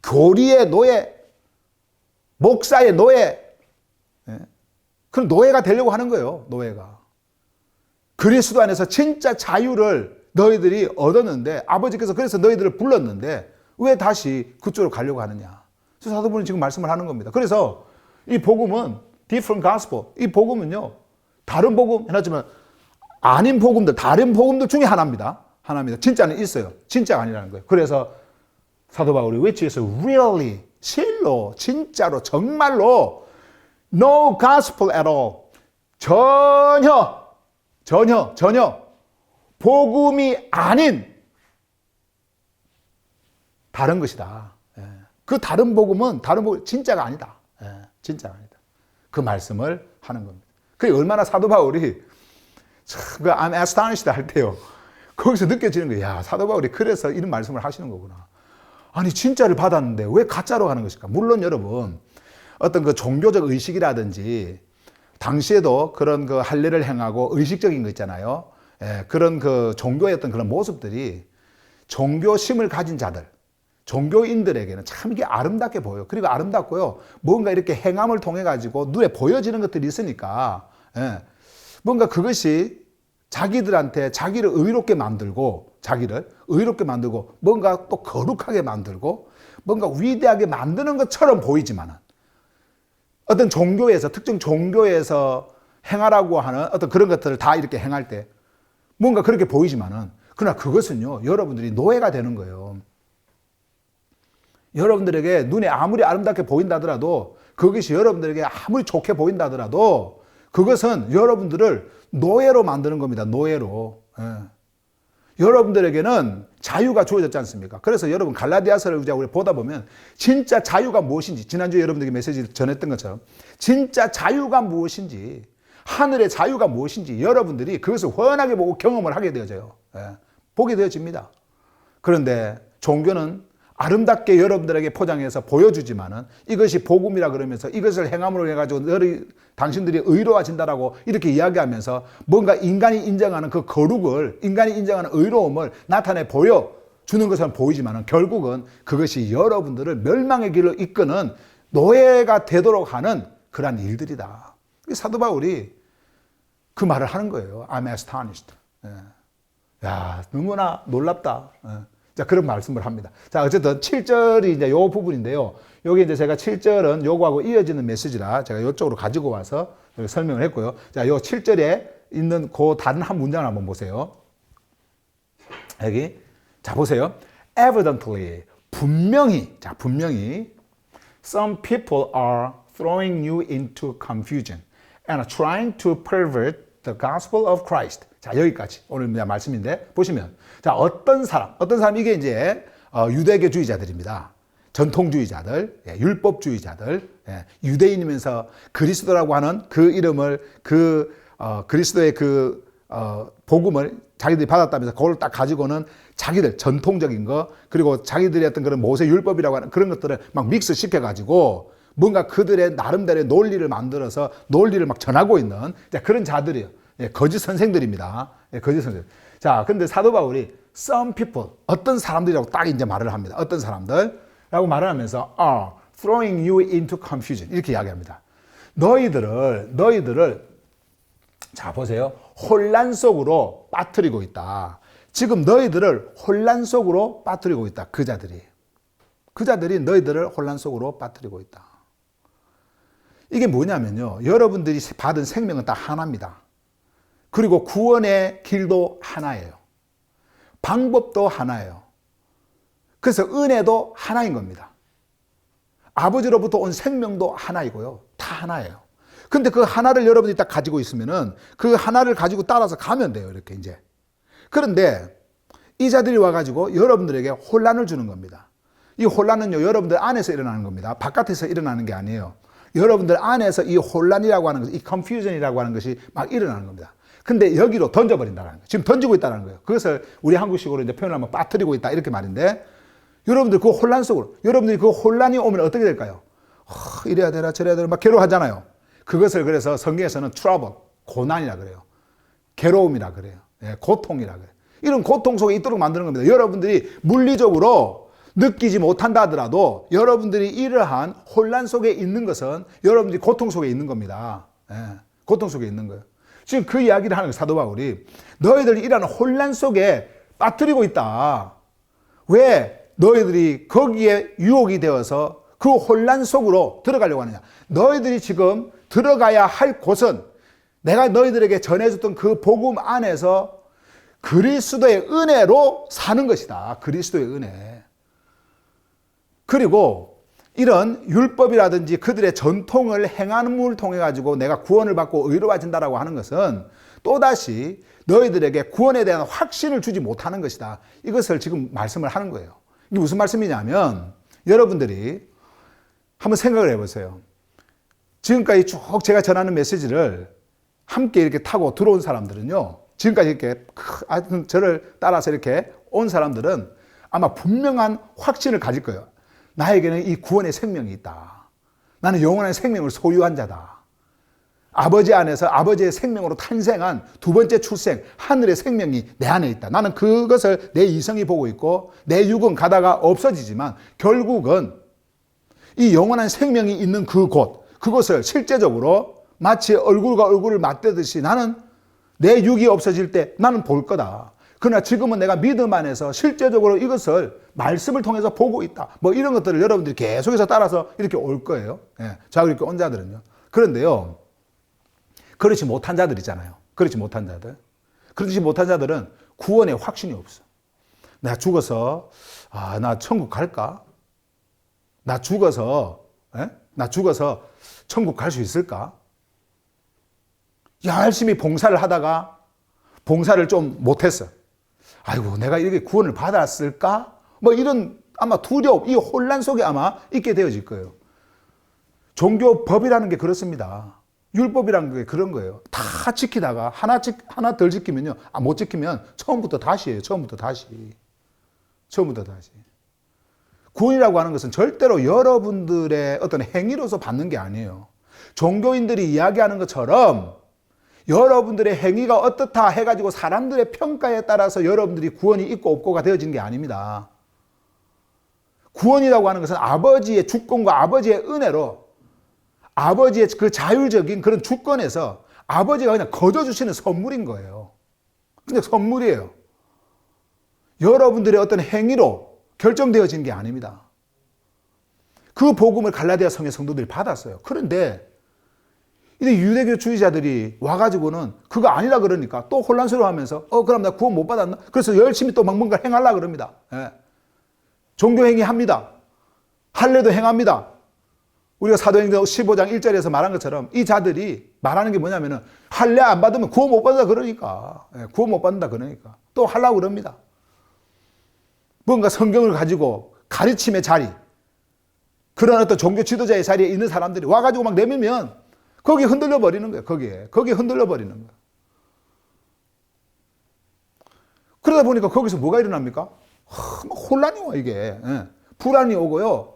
교리의 노예, 목사의 노예, 그런 노예가 되려고 하는 거예요. 노예가. 그리스도 안에서 진짜 자유를 너희들이 얻었는데 아버지께서 그래서 너희들을 불렀는데 왜 다시 그쪽으로 가려고 하느냐. 그래서 사도 바울은 지금 말씀을 하는 겁니다. 그래서 이 복음은 different gospel. 이 복음은요. 다른 복음 해놨지만 아닌 복음들, 다른 복음들 중에 하나입니다. 하나입니다. 진짜는 있어요. 진짜가 아니라는 거예요. 그래서 사도 바울이 외치에서 really, 실로, 진짜로, 정말로 no gospel at all. 전혀 복음이 아닌 다른 것이다. 그 다른 복음은 진짜가 아니다. 진짜가 아니다. 그 말씀을 하는 겁니다. 그게 얼마나 사도 바울이 그 I'm astonished 할 때요. 거기서 느껴지는 거예요. 야, 사도 바울이 그래서 이런 말씀을 하시는 거구나. 아니 진짜를 받았는데 왜 가짜로 가는 것일까? 물론 여러분 어떤 그 종교적 의식이라든지 당시에도 그런 그 할례를 행하고 의식적인 거 있잖아요. 그런 그 종교의 어떤 그런 모습들이 종교심을 가진 자들, 종교인들에게는 참 이게 아름답게 보여요. 그리고 아름답고요. 뭔가 이렇게 행함을 통해 가지고 눈에 보여지는 것들이 있으니까 뭔가 그것이 자기들한테 자기를 의롭게 만들고 뭔가 또 거룩하게 만들고 뭔가 위대하게 만드는 것처럼 보이지만은 어떤 종교에서 특정 종교에서 행하라고 하는 어떤 그런 것들을 다 이렇게 행할 때 뭔가 그렇게 보이지만은 그러나 그것은요 여러분들이 노예가 되는 거예요. 여러분들에게 눈에 아무리 아름답게 보인다 하더라도 그것이 여러분들에게 아무리 좋게 보인다 하더라도 그것은 여러분들을 노예로 만드는 겁니다. 노예로. 여러분들에게는 자유가 주어졌지 않습니까? 그래서 여러분 갈라디아서를 우리 보다 보면 진짜 자유가 무엇인지 지난주에 여러분들에게 메시지를 전했던 것처럼 진짜 자유가 무엇인지 하늘의 자유가 무엇인지 여러분들이 그것을 훤하게 보고 경험을 하게 되어져요. 보게 되어집니다. 그런데 종교는 아름답게 여러분들에게 포장해서 보여주지만은 이것이 복음이라 그러면서 이것을 행함으로 해가지고 당신들이 의로워진다라고 이렇게 이야기하면서 뭔가 인간이 인정하는 그 거룩을, 인간이 인정하는 의로움을 나타내 보여주는 것은 보이지만은 결국은 그것이 여러분들을 멸망의 길로 이끄는 노예가 되도록 하는 그러한 일들이다. 사도 바울이 그 말을 하는 거예요. I'm astonished. 야, 너무나 놀랍다. 자, 그런 말씀을 합니다. 자, 어쨌든 7절이 이제 요 부분인데요. 여기 이제 제가 7절은 요거하고 이어지는 메시지라 제가 이쪽으로 가지고 와서 설명을 했고요. 자, 요 7절에 있는 그 다른 한 문장을 한번 보세요. 여기. 자, 보세요. Evidently. 분명히. 자, 분명히. Some people are throwing you into confusion and are trying to pervert the gospel of Christ. 자, 여기까지 오늘 말씀인데 보시면 자, 어떤 사람 이게 이제 유대교주의자들입니다. 전통주의자들, 율법주의자들, 유대인이면서 그리스도라고 하는 그 이름을 그리스도의 복음을 자기들이 받았다면서 그걸 딱 가지고는 자기들 전통적인 거 그리고 자기들이 어떤 그런 모세 율법이라고 하는 그런 것들을 막 믹스 시켜가지고 뭔가 그들의 나름대로의 논리를 만들어서 논리를 막 전하고 있는 그런 자들이에요. 거짓 선생들입니다. 거짓 선생. 자, 근데 사도 바울이 some people, 어떤 사람들이라고 딱 이제 말을 합니다. 어떤 사람들라고 말을 하면서 are throwing you into confusion. 이렇게 이야기합니다. 너희들을 자, 보세요. 혼란 속으로 빠뜨리고 있다. 지금 너희들을 혼란 속으로 빠뜨리고 있다. 그 자들이 너희들을 혼란 속으로 빠뜨리고 있다. 이게 뭐냐면요. 여러분들이 받은 생명은 딱 하나입니다. 그리고 구원의 길도 하나예요. 방법도 하나예요. 그래서 은혜도 하나인 겁니다. 아버지로부터 온 생명도 하나이고요. 다 하나예요. 근데 그 하나를 여러분이 딱 가지고 있으면은 그 하나를 가지고 따라서 가면 돼요. 이렇게 이제. 그런데 이 자들이 와가지고 여러분들에게 혼란을 주는 겁니다. 이 혼란은요, 여러분들 안에서 일어나는 겁니다. 바깥에서 일어나는 게 아니에요. 여러분들 안에서 이 혼란이라고 하는 것, 이 confusion이라고 하는 것이 막 일어나는 겁니다. 근데 여기로 던져버린다는 거예요. 지금 던지고 있다는 거예요. 그것을 우리 한국식으로 이제 표현을 하면 빠뜨리고 있다 이렇게 말인데, 여러분들 그 혼란 속으로, 여러분들이 그 혼란이 오면 어떻게 될까요? 이래야 되나 저래야 되나 막 괴로워하잖아요. 그것을 그래서 성경에서는 trouble, 고난이라 그래요. 괴로움이라 그래요. 예, 고통이라 그래요. 이런 고통 속에 있도록 만드는 겁니다. 여러분들이 물리적으로 느끼지 못한다 하더라도 여러분들이 이러한 혼란 속에 있는 것은 여러분들이 고통 속에 있는 겁니다. 예, 고통 속에 있는 거예요. 지금 그 이야기를 하는 거예요. 사도 바울이. 너희들이 이러한 혼란 속에 빠뜨리고 있다. 왜 너희들이 거기에 유혹이 되어서 그 혼란 속으로 들어가려고 하느냐. 너희들이 지금 들어가야 할 곳은 내가 너희들에게 전해줬던 그 복음 안에서 그리스도의 은혜로 사는 것이다. 그리스도의 은혜. 그리고 이런 율법이라든지 그들의 전통을 행함을 통해 가지고 내가 구원을 받고 의로워진다라고 하는 것은 또다시 너희들에게 구원에 대한 확신을 주지 못하는 것이다. 이것을 지금 말씀을 하는 거예요. 이게 무슨 말씀이냐면 여러분들이 한번 생각을 해보세요. 지금까지 쭉 제가 전하는 메시지를 함께 이렇게 타고 들어온 사람들은요, 지금까지 이렇게 저를 따라서 이렇게 온 사람들은 아마 분명한 확신을 가질 거예요. 나에게는 이 구원의 생명이 있다. 나는 영원한 생명을 소유한 자다. 아버지 안에서 아버지의 생명으로 탄생한 두 번째 출생, 하늘의 생명이 내 안에 있다. 나는 그것을 내 이성이 보고 있고 내 육은 가다가 없어지지만 결국은 이 영원한 생명이 있는 그곳을 실제적으로 마치 얼굴과 얼굴을 맞대듯이 나는 내 육이 없어질 때 나는 볼 거다. 그러나 지금은 내가 믿음 안에서 실제적으로 이것을 말씀을 통해서 보고 있다. 뭐 이런 것들을 여러분들이 계속해서 따라서 이렇게 올 거예요. 예, 자, 이렇게 온 자들은요. 그런데요, 그렇지 못한 자들 있잖아요. 그렇지 못한 자들. 그렇지 못한 자들은 구원에 확신이 없어. 내가 죽어서, 나 천국 갈까? 나 죽어서 천국 갈 수 있을까? 열심히 봉사를 하다가 봉사를 좀 못했어. 아이고, 내가 이렇게 구원을 받았을까? 뭐 이런 아마 두려움, 이 혼란 속에 아마 있게 되어질 거예요. 종교법이라는 게 그렇습니다. 율법이라는 게 그런 거예요. 다 지키다가 하나 덜 지키면요, 못 지키면 처음부터 다시예요. 처음부터 다시. 구원이라고 하는 것은 절대로 여러분들의 어떤 행위로서 받는 게 아니에요. 종교인들이 이야기하는 것처럼 여러분들의 행위가 어떻다 해가지고 사람들의 평가에 따라서 여러분들이 구원이 있고 없고가 되어지는 게 아닙니다. 구원이라고 하는 것은 아버지의 주권과 아버지의 은혜로 아버지의 그 자율적인 그런 주권에서 아버지가 그냥 거저주시는 선물인 거예요. 그냥 선물이에요. 여러분들의 어떤 행위로 결정되어진 게 아닙니다. 그 복음을 갈라디아 성의 성도들이 받았어요. 그런데 이 유대교주의자들이 와가지고는 그거 아니라 그러니까 또 혼란스러워하면서 그럼 나 구원 못 받았나? 그래서 열심히 또 막 뭔가 행하려고 그럽니다. 예. 종교행위 합니다. 할례도 행합니다. 우리가 사도행전 15장 1절에서 말한 것처럼 이 자들이 말하는 게 뭐냐면은 할례 안 받으면 구원 못 받는다 그러니까. 예, 구원 못 받는다 그러니까. 또 하려고 그럽니다. 뭔가 성경을 가지고 가르침의 자리, 그런 어떤 종교 지도자의 자리에 있는 사람들이 와가지고 막 내밀면 거기에 흔들려 버리는 거예요. 거기에 흔들려 버리는 거예요. 그러다 보니까 거기서 뭐가 일어납니까? 혼란이 와, 이게. 예. 불안이 오고요.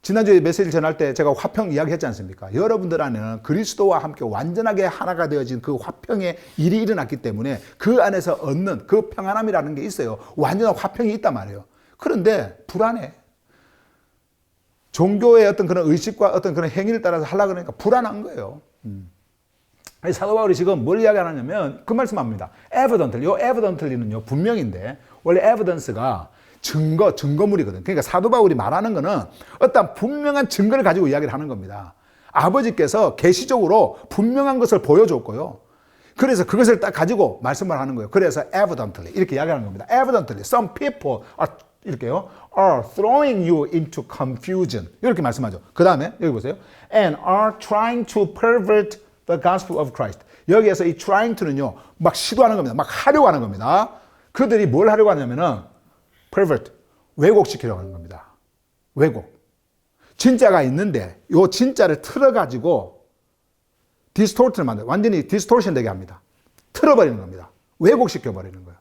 지난주에 메시지를 전할 때 제가 화평 이야기 했지 않습니까? 여러분들 안에는 그리스도와 함께 완전하게 하나가 되어진 그 화평의 일이 일어났기 때문에 그 안에서 얻는 그 평안함이라는 게 있어요. 완전한 화평이 있단 말이에요. 그런데 불안해. 종교의 어떤 그런 의식과 어떤 그런 행위를 따라서 하려고 그러니까 불안한 거예요. 사도 바울이 지금 뭘 이야기하냐면 그 말씀합니다. evidently, 요 evidently는요 분명인데 원래 evidence가 증거물이거든. 그러니까 사도 바울이 말하는 거는 어떤 분명한 증거를 가지고 이야기를 하는 겁니다. 아버지께서 계시적으로 분명한 것을 보여줬고요. 그래서 그것을 딱 가지고 말씀을 하는 거예요. 그래서 evidently 이렇게 이야기하는 겁니다. evidently some people are 이렇게요. are throwing you into confusion. 이렇게 말씀하죠. 그 다음에 여기 보세요. and are trying to pervert the gospel of Christ. 여기에서 이 trying to는요. 막 시도하는 겁니다. 막 하려고 하는 겁니다. 그들이 뭘 하려고 하냐면은 pervert, 왜곡시키려고 하는 겁니다. 왜곡. 진짜가 있는데 요 진짜를 틀어가지고 디스토트를 만들어요. 완전히 디스토션 되게 합니다. 틀어버리는 겁니다. 왜곡시켜버리는 거예요.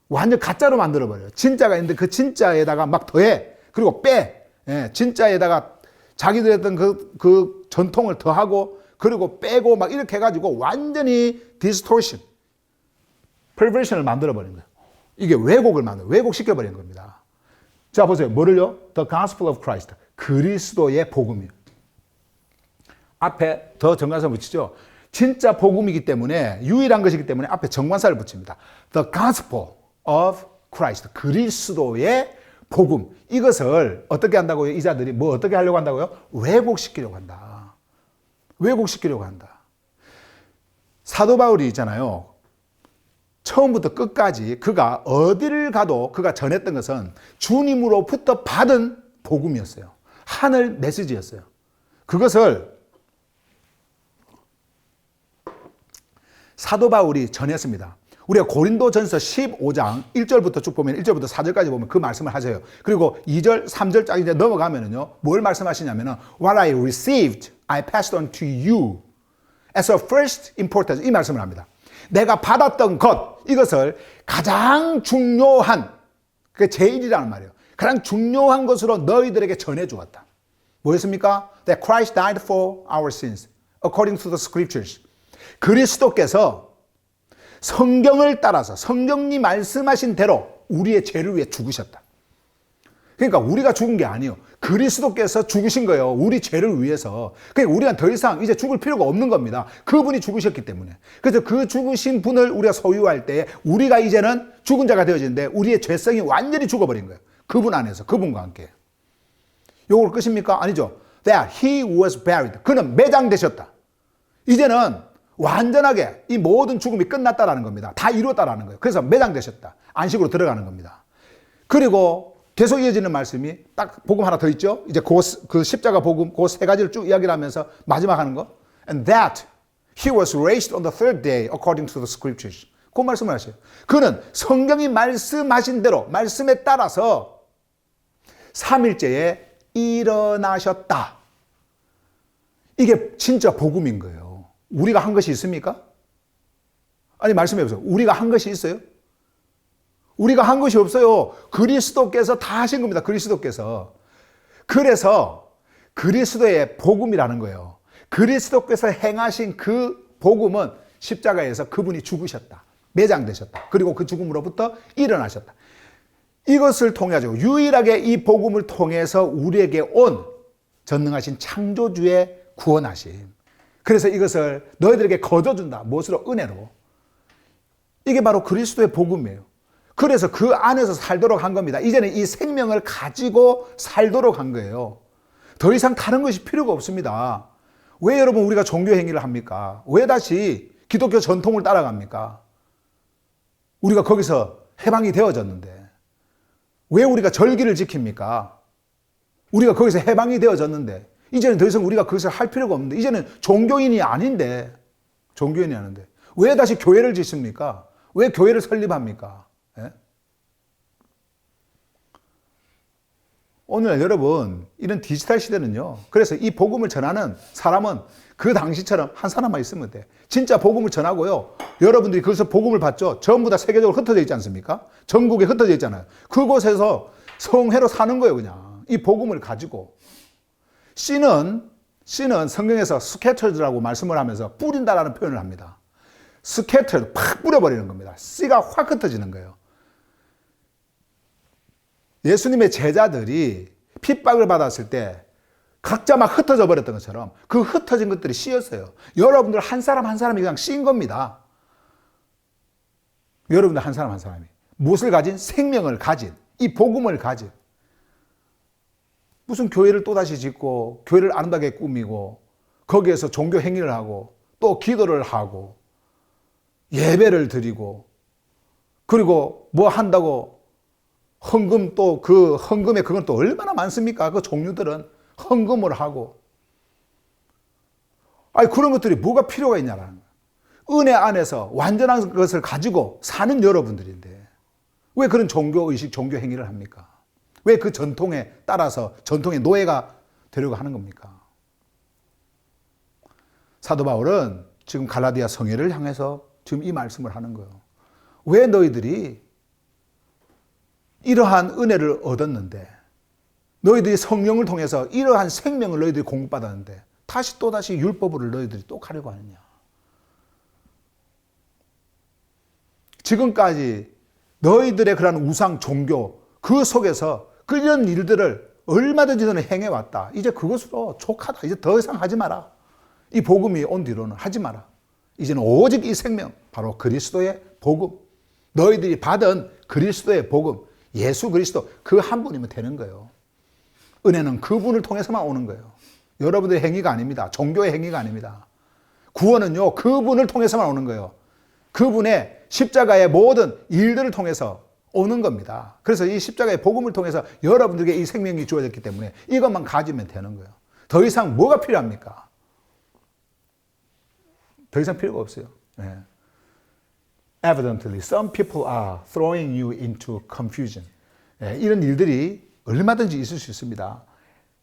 완전 가짜로 만들어버려요. 진짜가 있는데 그 진짜에다가 막 더해. 그리고 빼. 예, 진짜에다가 자기들 했던 그 전통을 더하고 그리고 빼고 막 이렇게 해가지고 완전히 디스토션, perversion을 만들어버리는 거예요. 이게 왜곡시켜버리는 겁니다. 자, 보세요. 뭐를요? The Gospel of Christ. 그리스도의 복음이요. 앞에 더 정관사 붙이죠. 진짜 복음이기 때문에, 유일한 것이기 때문에 앞에 정관사를 붙입니다. The Gospel of Christ. 그리스도의 복음. 이것을 어떻게 한다고요? 이자들이 뭐 어떻게 하려고 한다고요? 왜곡시키려고 한다. 왜곡시키려고 한다. 사도 바울이 있잖아요. 처음부터 끝까지 그가 어디를 가도 그가 전했던 것은 주님으로부터 받은 복음이었어요. 하늘 메시지였어요. 그것을 사도 바울이 전했습니다. 우리가 고린도전서 15장 1절부터 쭉 보면 1절부터 4절까지 보면 그 말씀을 하세요. 그리고 2절, 3절까지 이제 넘어가면은요. 뭘 말씀하시냐면은 What I received, I passed on to you as of first importance. 이 말씀을 합니다. 내가 받았던 것, 이것을 가장 중요한, 그게 제일이라는 말이에요. 가장 중요한 것으로 너희들에게 전해주었다. 뭐였습니까? That Christ died for our sins, according to the scriptures. 그리스도께서 성경을 따라서 성경이 말씀하신 대로 우리의 죄를 위해 죽으셨다. 그러니까 우리가 죽은 게 아니에요. 그리스도께서 죽으신 거예요. 우리 죄를 위해서. 그러니까 우리가 더 이상 이제 죽을 필요가 없는 겁니다. 그분이 죽으셨기 때문에. 그래서 그 죽으신 분을 우리가 소유할 때 우리가 이제는 죽은 자가 되어지는데 우리의 죄성이 완전히 죽어버린 거예요. 그분 안에서, 그분과 함께. 요걸 끝입니까? 아니죠. That he was buried. 그는 매장되셨다. 이제는 완전하게 이 모든 죽음이 끝났다라는 겁니다. 다 이루었다라는 거예요. 그래서 매장되셨다. 안식으로 들어가는 겁니다. 그리고 계속 이어지는 말씀이 딱 복음 하나 더 있죠. 이제 그 십자가 복음 그 세 가지를 쭉 이야기를 하면서 마지막 하는 거. And that he was raised on the third day according to the scriptures. 그 말씀을 하셔요. 그는 성경이 말씀하신 대로 말씀에 따라서 3일째에 일어나셨다. 이게 진짜 복음인 거예요. 우리가 한 것이 있습니까? 아니 말씀해 보세요. 우리가 한 것이 있어요? 우리가 한 것이 없어요. 그리스도께서 다 하신 겁니다. 그리스도께서. 그래서 그리스도의 복음이라는 거예요. 그리스도께서 행하신 그 복음은 십자가에서 그분이 죽으셨다. 매장되셨다. 그리고 그 죽음으로부터 일어나셨다. 이것을 통해 가지고 유일하게 이 복음을 통해서 우리에게 온 전능하신 창조주의 구원하심. 그래서 이것을 너희들에게 거둬준다. 무엇으로? 은혜로. 이게 바로 그리스도의 복음이에요. 그래서 그 안에서 살도록 한 겁니다. 이제는 이 생명을 가지고 살도록 한 거예요. 더 이상 다른 것이 필요가 없습니다. 왜 여러분 우리가 종교 행위를 합니까? 왜 다시 기독교 전통을 따라갑니까? 우리가 거기서 해방이 되어졌는데. 왜 우리가 절기를 지킵니까? 우리가 거기서 해방이 되어졌는데. 이제는 더 이상 우리가 그것을 할 필요가 없는데. 이제는 종교인이 아닌데. 왜 다시 교회를 짓습니까? 왜 교회를 설립합니까? 예? 오늘 여러분 이런 디지털 시대는요. 그래서 이 복음을 전하는 사람은 그 당시처럼 한 사람만 있으면 돼. 진짜 복음을 전하고요. 여러분들이 거기서 복음을 받죠. 전부 다 세계적으로 흩어져 있지 않습니까? 전국에 흩어져 있잖아요. 그곳에서 성회로 사는 거예요. 그냥 이 복음을 가지고. 씨는 성경에서 스캐터드라고 말씀을 하면서 뿌린다라는 표현을 합니다. 스캐터드 팍 뿌려버리는 겁니다. 씨가 확 흩어지는 거예요. 예수님의 제자들이 핍박을 받았을 때 각자 막 흩어져 버렸던 것처럼 그 흩어진 것들이 씨였어요. 여러분들 한 사람 한 사람이 그냥 씨인 겁니다. 여러분들 한 사람 한 사람이 무엇을 가진? 생명을 가진, 이 복음을 가진. 무슨 교회를 또다시 짓고 교회를 아름답게 꾸미고 거기에서 종교 행위를 하고 또 기도를 하고 예배를 드리고 그리고 뭐 한다고 헌금 또 그 헌금에 그건 또 얼마나 많습니까? 그 종류들은 헌금을 하고. 아니 그런 것들이 뭐가 필요가 있냐라는 거예요. 은혜 안에서 완전한 것을 가지고 사는 여러분들인데 왜 그런 종교의식, 종교 행위를 합니까? 왜 그 전통에 따라서 전통의 노예가 되려고 하는 겁니까? 사도 바울은 지금 갈라디아 성회를 향해서 지금 이 말씀을 하는 거예요. 왜 너희들이 이러한 은혜를 얻었는데, 너희들이 성령을 통해서 이러한 생명을 너희들이 공급받았는데 다시 또다시 율법을 너희들이 또 가려고 하느냐. 지금까지 너희들의 그런 우상 종교 그 속에서 그런 일들을 얼마든지 너는 행해왔다. 이제 그것으로 족하다. 이제 더 이상 하지 마라. 이 복음이 온 뒤로는 하지 마라. 이제는 오직 이 생명, 바로 그리스도의 복음, 너희들이 받은 그리스도의 복음, 예수 그리스도 그 한 분이면 되는 거예요. 은혜는 그분을 통해서만 오는 거예요. 여러분들의 행위가 아닙니다. 종교의 행위가 아닙니다. 구원은요, 그분을 통해서만 오는 거예요. 그분의 십자가의 모든 일들을 통해서 오는 겁니다. 그래서 이 십자가의 복음을 통해서 여러분들에게 이 생명이 주어졌기 때문에 이것만 가지면 되는 거예요. 더 이상 뭐가 필요합니까? 더 이상 필요가 없어요. 네. Evidently, some people are throwing you into confusion. 네, 이런 일들이 얼마든지 있을 수 있습니다.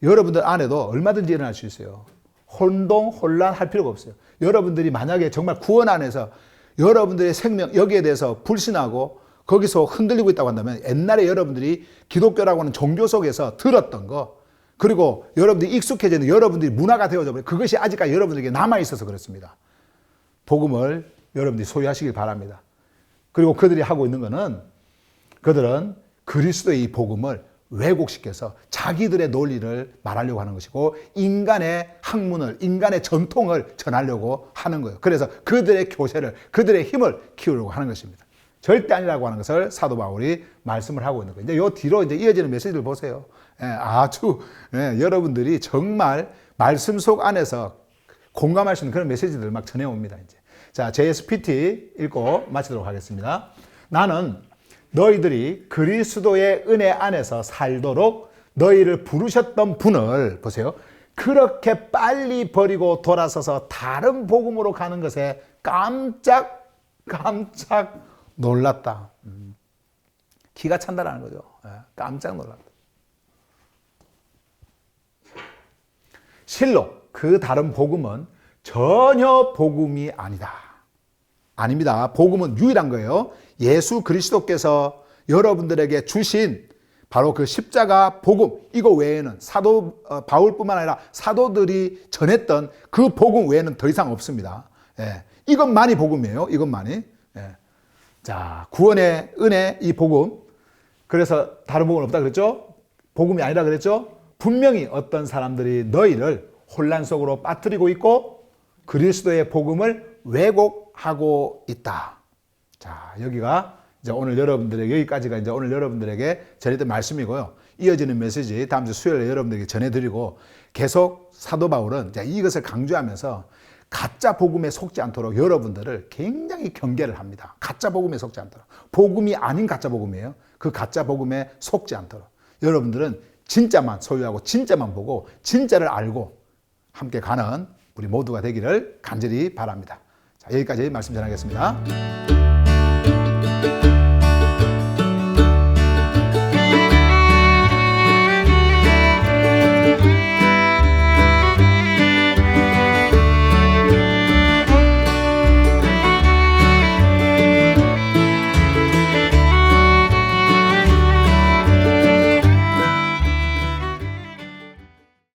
여러분들 안에도 얼마든지 일어날 수 있어요. 혼란할 필요가 없어요. 여러분들이 만약에 정말 구원 안에서 여러분들의 생명, 여기에 대해서 불신하고 거기서 흔들리고 있다고 한다면 옛날에 여러분들이 기독교라고 하는 종교 속에서 들었던 거, 그리고 여러분들이 익숙해져 있는 여러분들이 문화가 되어져 버려. 그것이 아직까지 여러분들에게 남아있어서 그렇습니다. 복음을 여러분들이 소유하시길 바랍니다. 그리고 그들이 하고 있는 거는, 그들은 그리스도의 이 복음을 왜곡시켜서 자기들의 논리를 말하려고 하는 것이고 인간의 학문을, 인간의 전통을 전하려고 하는 거예요. 그래서 그들의 교세를, 그들의 힘을 키우려고 하는 것입니다. 절대 아니라고 하는 것을 사도 바울이 말씀을 하고 있는 거예요. 이제 요 뒤로 이제 이어지는 메시지를 보세요. 아주 여러분들이 정말 말씀 속 안에서 공감할 수 있는 그런 메시지들을 막 전해옵니다. 이제. 자, JSPT 읽고 마치도록 하겠습니다. 나는 너희들이 그리스도의 은혜 안에서 살도록 너희를 부르셨던 분을, 보세요, 그렇게 빨리 버리고 돌아서서 다른 복음으로 가는 것에 깜짝 놀랐다. 기가 찬다라는 거죠. 깜짝 놀랐다. 실로 그 다른 복음은 전혀 복음이 아니다. 아닙니다. 복음은 유일한 거예요. 예수 그리스도께서 여러분들에게 주신 바로 그 십자가 복음, 이거 외에는 사도 바울뿐만 아니라 사도들이 전했던 그 복음 외에는 더 이상 없습니다. 이것만이 복음이에요. 이것만이. 자, 구원의 은혜, 이 복음. 그래서 다른 복음은 없다 그랬죠? 복음이 아니라 그랬죠? 분명히 어떤 사람들이 너희를 혼란 속으로 빠뜨리고 있고 그리스도의 복음을 왜곡하고 있다. 자, 여기가 이제 오늘 여러분들에게, 여기까지가 이제 오늘 여러분들에게 전했던 말씀이고요. 이어지는 메시지 다음 주 수요일에 여러분들에게 전해드리고, 계속 사도 바울은 이제 이것을 강조하면서 가짜 복음에 속지 않도록 여러분들을 굉장히 경계를 합니다. 가짜 복음에 속지 않도록. 복음이 아닌 가짜 복음이에요. 그 가짜 복음에 속지 않도록. 여러분들은 진짜만 소유하고 진짜만 보고 진짜를 알고 함께 가는 우리 모두가 되기를 간절히 바랍니다. 자, 여기까지 말씀 전하겠습니다.